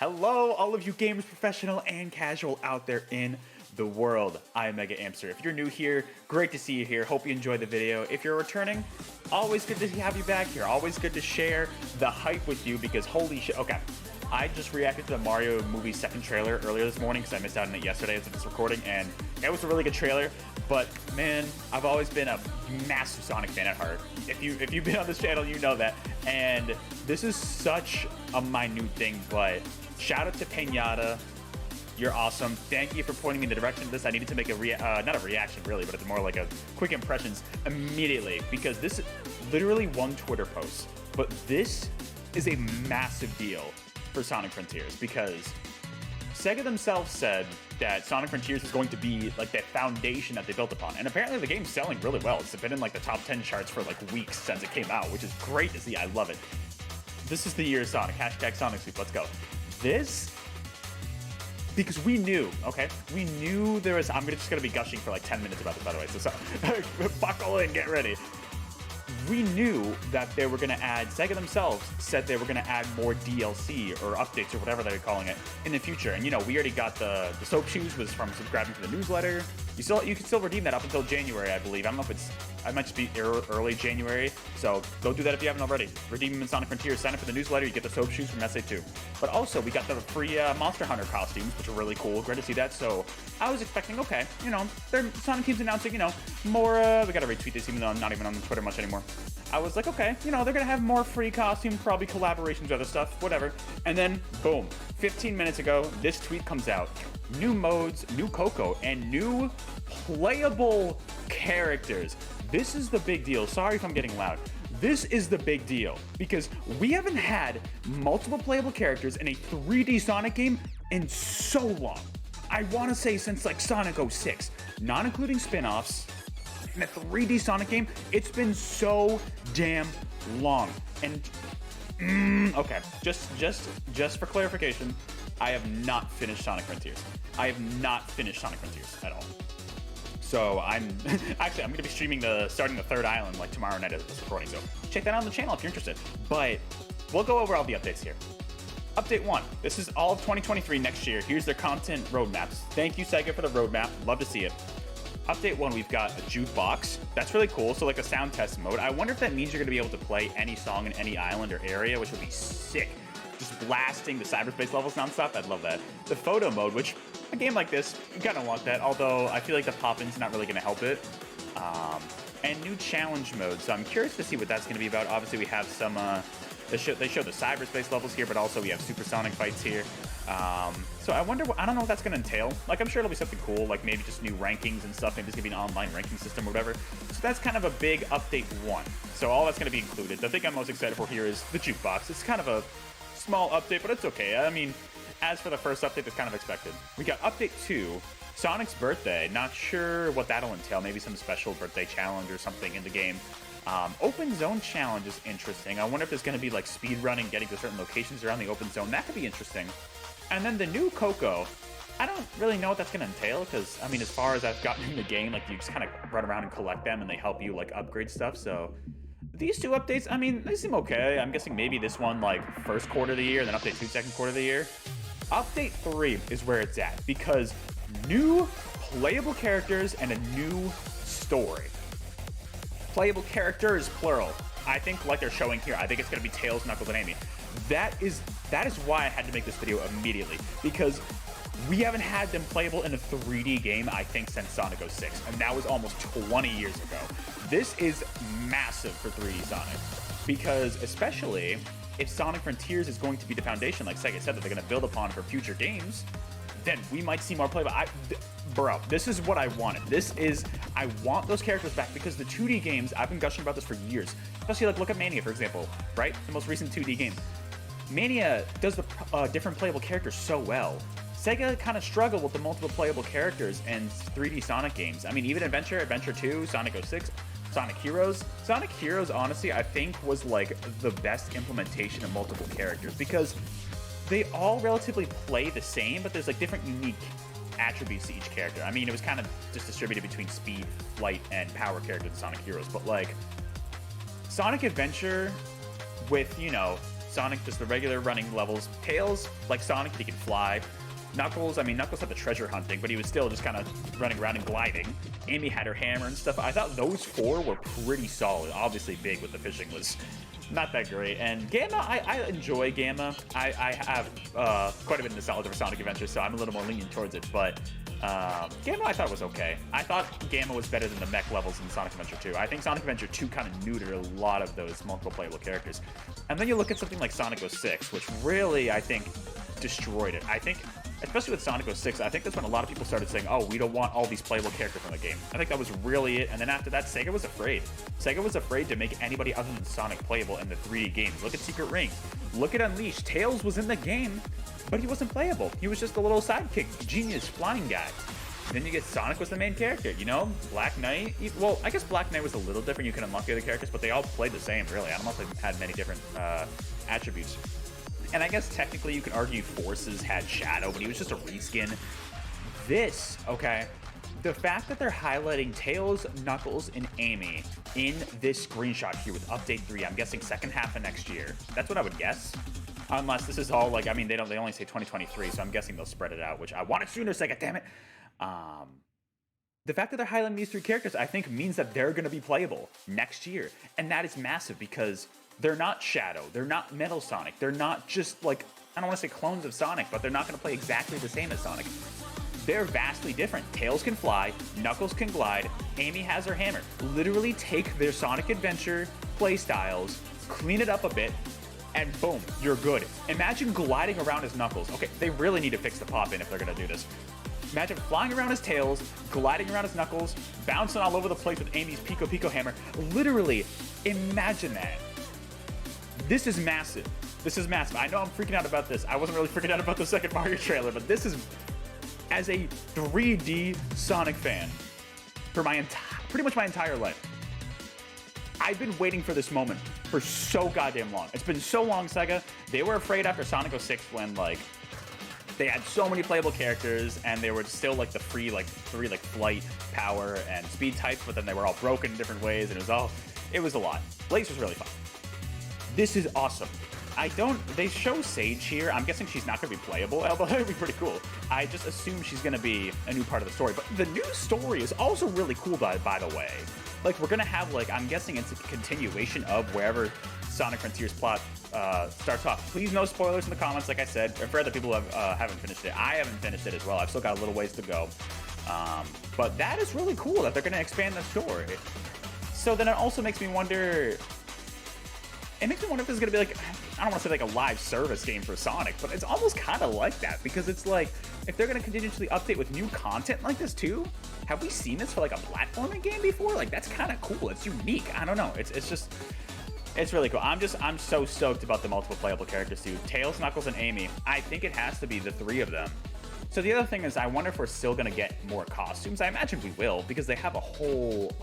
Hello, all of you gamers, professional and casual out there in the world. I'm MegaAmpster. If you're new here, great to see you here. Hope you enjoyed the video. If you're returning, always good to have you back here. Always good to share the hype with you because holy shit. Okay, I just reacted to the Mario movie second trailer earlier this morning because I missed out on it yesterday as of this recording, and it was a really good trailer. But man, I've always been a massive Sonic fan at heart. If you've been on this channel, you know that. And this is such a minute thing, but shout out to Pinata. You're awesome. Thank you for pointing me in the direction of this. I needed to make a not a reaction really, but it's more like a quick impressions immediately because this is literally one Twitter post. But this is a massive deal for Sonic Frontiers because SEGA themselves said that Sonic Frontiers is going to be like that foundation that they built upon. And apparently the game's selling really well. It's been in like the top 10 charts for like weeks since it came out, which is great to see. I love it. This is the year of Sonic. Hashtag Sonic Sweep. Let's go. This, because we knew, okay? We knew there was, I'm just gonna be gushing for like 10 minutes about this, by the way, so sorry. Buckle in, get ready. We knew that they were gonna add, SEGA themselves said they were gonna add more DLC or updates or whatever they're calling it in the future. And you know, we already got the soap shoes was from subscribing to the newsletter. You can still redeem that up until January, I believe. I don't know if it might just be early January. So go do that if you haven't already. Redeem them in Sonic Frontiers, sign up for the newsletter, you get the soap shoes from SA2. But also, we got the free Monster Hunter costumes, which are really cool. Great to see that. So I was expecting, okay, you know, Sonic team's announcing, you know, more, we gotta retweet this even though I'm not even on Twitter much anymore. I was like, okay, you know, they're gonna have more free costumes, probably collaborations, other stuff, whatever. And then, boom, 15 minutes ago, this tweet comes out. New modes, new Coco, and new playable characters. This is the big deal. Sorry if I'm getting loud. This is the big deal because we haven't had multiple playable characters in a 3D Sonic game in so long. I want to say since like Sonic 06, not including spin-offs. In a 3D Sonic game, it's been so damn long. And okay, just for clarification, I have not finished Sonic Frontiers. I have not finished Sonic Frontiers at all. So I'm gonna be streaming starting the third island like tomorrow night of this recording. So check that out on the channel if you're interested. But we'll go over all the updates here. Update 1. This is all of 2023 next year. Here's their content roadmaps. Thank you, SEGA, for the roadmap. Love to see it. Update 1, we've got a jukebox. That's really cool. So like a sound test mode. I wonder if that means you're gonna be able to play any song in any island or area, which would be sick. Just blasting the cyberspace levels nonstop. I'd love that. The photo mode, which a game like this, you kind of want that, although I feel like the pop-in's not really going to help it. And new challenge mode, so I'm curious to see what that's going to be about. Obviously, we have some, they show the cyberspace levels here, but also we have supersonic fights here. So I wonder, I don't know what that's going to entail. Like, I'm sure it'll be something cool, like maybe just new rankings and stuff. Maybe it's going to be an online ranking system or whatever. So that's kind of a big update 1. So all that's going to be included. The thing I'm most excited for here is the jukebox. It's kind of a small update, but it's okay. I mean, as for the first update, that's kind of expected. We got update 2, Sonic's birthday. Not sure what that'll entail. Maybe some special birthday challenge or something in the game. Open zone challenge is interesting. I wonder if there's going to be like speed running, getting to certain locations around the open zone. That could be interesting. And then the new Coco. I don't really know what that's going to entail because, I mean, as far as I've gotten in the game, like you just kind of run around and collect them and they help you like upgrade stuff. So these two updates, I mean, they seem okay. I'm guessing maybe this one like first quarter of the year, and then update 2 second quarter of the year. Update 3 is where it's at because new playable characters and a new story. Playable characters, plural. I think like they're showing here, I think it's gonna be Tails, Knuckles, and Amy. That is why I had to make this video immediately because we haven't had them playable in a 3D game, I think, since Sonic 06, and that was almost 20 years ago. This is massive for 3D Sonic because especially if Sonic Frontiers is going to be the foundation, like SEGA said, that they're going to build upon for future games, then we might see more playable. Bro, this is what I wanted. I want those characters back because the 2D games, I've been gushing about this for years. Especially like look at Mania, for example, right? The most recent 2D game. Mania does the different playable characters so well. SEGA kind of struggled with the multiple playable characters in 3D Sonic games. I mean, even Adventure 2, Sonic 06, Sonic Heroes. Sonic Heroes, honestly, I think was like the best implementation of multiple characters because they all relatively play the same, but there's like different unique attributes to each character. I mean, it was kind of just distributed between speed, flight, and power characters in Sonic Heroes, but like Sonic Adventure with, you know, Sonic, just the regular running levels. Tails, like Sonic, he can fly. Knuckles, I mean, Knuckles had the treasure hunting, but he was still just kind of running around and gliding. Amy had her hammer and stuff. I thought those four were pretty solid. Obviously, Big with the fishing was not that great. And Gamma, I enjoy Gamma. I have quite a bit of nostalgia for Sonic Adventure, so I'm a little more lenient towards it. But Gamma, I thought was okay. I thought Gamma was better than the mech levels in Sonic Adventure 2. I think Sonic Adventure 2 kind of neutered a lot of those multiple playable characters. And then you look at something like Sonic 06, which really, I think, destroyed it. I think, especially with Sonic 06, I think that's when a lot of people started saying, oh, we don't want all these playable characters from the game. I think that was really it. And then after that, Sega was afraid. Sega was afraid to make anybody other than Sonic playable in the 3D games. Look at Secret Rings. Look at Unleashed. Tails was in the game, but he wasn't playable. He was just a little sidekick, genius, flying guy. And then you get Sonic was the main character, you know? Black Knight, well, I guess Black Knight was a little different. You can unlock the other characters, but they all played the same, really. I don't know if they had many different attributes. And I guess technically you could argue Forces had Shadow, but he was just a reskin. This, okay, the fact that they're highlighting Tails, Knuckles, and Amy in this screenshot here with Update 3, I'm guessing second half of next year. That's what I would guess. Unless this is all like, I mean, they only say 2023, so I'm guessing they'll spread it out, which I want it sooner, Sega, damn it. The fact that they're highlighting these three characters, I think, means that they're going to be playable next year. And that is massive because they're not Shadow, they're not Metal Sonic, they're not just like, I don't want to say clones of Sonic, but they're not going to play exactly the same as Sonic. They're vastly different. Tails can fly, Knuckles can glide, Amy has her hammer. Literally take their Sonic Adventure playstyles, clean it up a bit, and boom, you're good. Imagine gliding around as Knuckles. Okay, they really need to fix the pop-in if they're going to do this. Imagine flying around as Tails, gliding around as Knuckles, bouncing all over the place with Amy's Pico Pico hammer. Literally, imagine that. This is massive. This is massive. I know I'm freaking out about this. I wasn't really freaking out about the second Mario trailer, but this is, as a 3D Sonic fan, for pretty much my entire life, I've been waiting for this moment for so goddamn long. It's been so long, Sega. They were afraid after Sonic 06 when, like, they had so many playable characters and they were still like the free, like, three, like, flight, power, and speed types, but then they were all broken in different ways, and it was a lot. Blaze was really fun. This is awesome. They show Sage here. I'm guessing she's not going to be playable, although that would be pretty cool. I just assume she's going to be a new part of the story. But the new story is also really cool, by the way. Like, we're going to have, like, I'm guessing it's a continuation of wherever Sonic Frontiers plot starts off. Please no spoilers in the comments, like I said. For other people who haven't finished it, I haven't finished it as well. I've still got a little ways to go. But that is really cool that they're going to expand the story. So then it also makes me wonder... It makes me wonder if this is going to be like, I don't want to say like a live service game for Sonic, but it's almost kind of like that, because it's like, if they're going to continuously update with new content like this too, have we seen this for like a platforming game before? Like, that's kind of cool. It's unique. I don't know. It's really cool. I'm so stoked about the multiple playable characters too. Tails, Knuckles, and Amy. I think it has to be the three of them. So the other thing is, I wonder if we're still going to get more costumes. I imagine we will, because they have a whole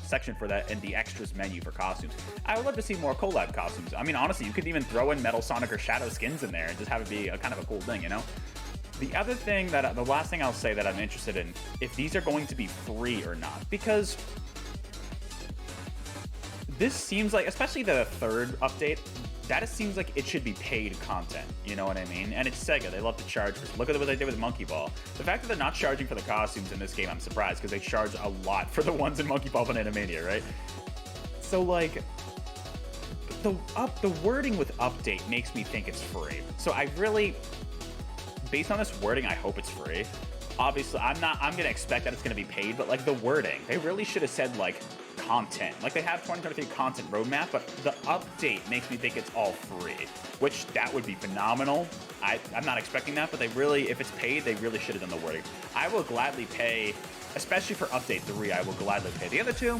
section for that in the extras menu for costumes. I would love to see more collab costumes. I mean, honestly, you could even throw in Metal Sonic or Shadow skins in there and just have it be a kind of a cool thing, you know? The other thing the last thing I'll say that I'm interested in, if these are going to be free or not, because this seems like, especially the third update, that seems like it should be paid content, you know what I mean? And it's Sega, they love to charge. Look at what they did with Monkey Ball. The fact that they're not charging for the costumes in this game, I'm surprised, because they charge a lot for the ones in Monkey Ball Banana Mania, right? So, like, the wording with update makes me think it's free. So I really, based on this wording, I hope it's free. Obviously, I'm gonna expect that it's gonna be paid, but like the wording, they really should have said like content. Like they have 2023 content roadmap, but the update makes me think it's all free, which that would be phenomenal. I'm not expecting that, but they really, if it's paid, they really should have done the wording. I will gladly pay, especially for update 3, I will gladly pay. The other two,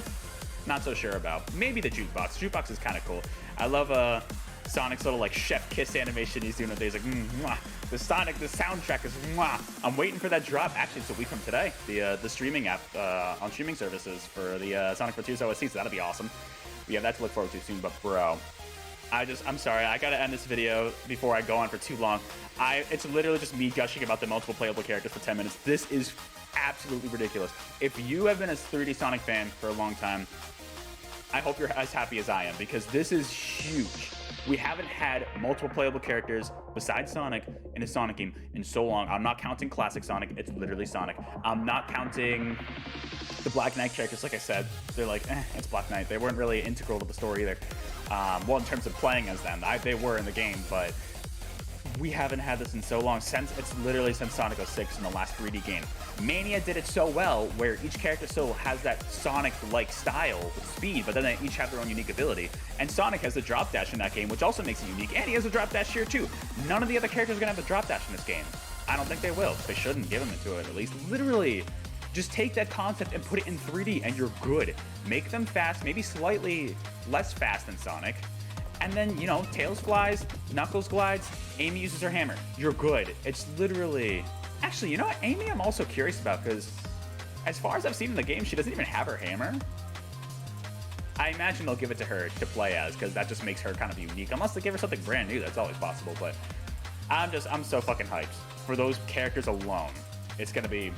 not so sure about. Maybe the jukebox. Jukebox is kind of cool. I love Sonic's little like chef kiss animation he's doing. He's like, mwah. The soundtrack is mwah. I'm waiting for that drop. Actually, it's a week from today. The streaming app on streaming services for the Sonic Frontiers OST, so that'll be awesome. We have that to look forward to soon. But bro, I'm sorry. I gotta end this video before I go on for too long. It's literally just me gushing about the multiple playable characters for 10 minutes. This is absolutely ridiculous. If you have been a 3D Sonic fan for a long time, I hope you're as happy as I am, because this is huge. We haven't had multiple playable characters besides Sonic in a Sonic game in so long. I'm not counting classic Sonic, it's literally Sonic. I'm not counting the Black Knight characters. Like I said, they're like, it's Black Knight. They weren't really integral to the story either. Well, in terms of playing as them, they were in the game, but we haven't had this in so long. It's literally since Sonic 06 in the last 3D game. Mania did it so well, where each character still has that Sonic-like style with speed, but then they each have their own unique ability. And Sonic has the drop dash in that game, which also makes it unique, and he has a drop dash here too. None of the other characters are gonna have the drop dash in this game. I don't think they will. They shouldn't give them to it, at least. Literally, just take that concept and put it in 3D, and you're good. Make them fast, maybe slightly less fast than Sonic. And then, you know, Tails flies, Knuckles glides, Amy uses her hammer. You're good. It's literally... Actually, you know what? Amy I'm also curious about, because as far as I've seen in the game, she doesn't even have her hammer. I imagine they'll give it to her to play as, because that just makes her kind of unique. Unless they give her something brand new, that's always possible. But I'm so fucking hyped. For those characters alone, it's going to be...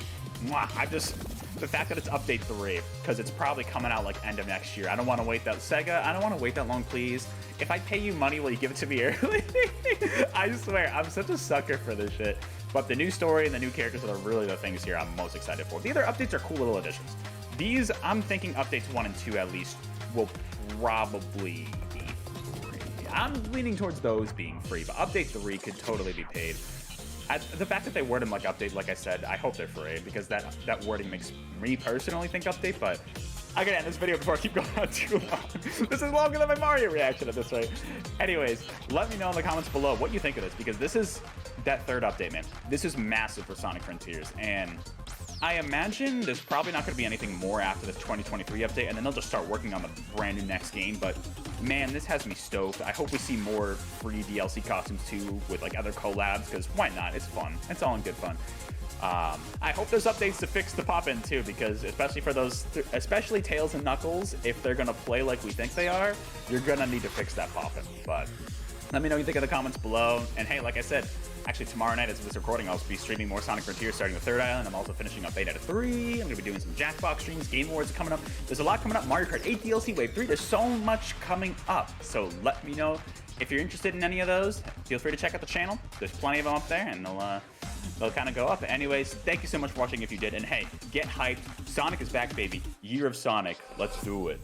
The fact that it's update 3, because it's probably coming out like end of next year. I don't want to wait that. SEGA, I don't want to wait that long, please. If I pay you money, will you give it to me early? I swear, I'm such a sucker for this shit. But the new story and the new characters are really the things here I'm most excited for. The other updates are cool little additions. These, I'm thinking updates 1 and 2 at least will probably be free. I'm leaning towards those being free, but update 3 could totally be paid. The fact that they word them like update, like I said, I hope they're free, because that wording makes me personally think update, but I gotta end this video before I keep going on too long. This is longer than my Mario reaction at this rate. Anyways, let me know in the comments below what you think of this, because this is that 3rd update, man. This is massive for Sonic Frontiers, and I imagine there's probably not going to be anything more after this 2023 update, and then they'll just start working on the brand new next game. But man, this has me stoked. I hope we see more free DLC costumes too, with like other collabs, because why not? It's fun. It's all in good fun. I hope there's updates to fix the pop-in too, because especially for those, especially Tails and Knuckles, if they're gonna play like we think they are, you're gonna need to fix that pop-in. But let me know what you think in the comments below. And hey, like I said, actually tomorrow night as of this recording, I'll be streaming more Sonic Frontiers, starting the 3rd island. I'm also finishing up Beta 3. I'm gonna be doing some Jackbox streams. Game Awards are coming up. There's a lot coming up. Mario Kart 8 DLC Wave 3. There's so much coming up. So let me know if you're interested in any of those. Feel free to check out the channel. There's plenty of them up there, and they'll kind of go up. Anyways, thank you so much for watching if you did. And hey, get hyped. Sonic is back, baby. Year of Sonic. Let's do it.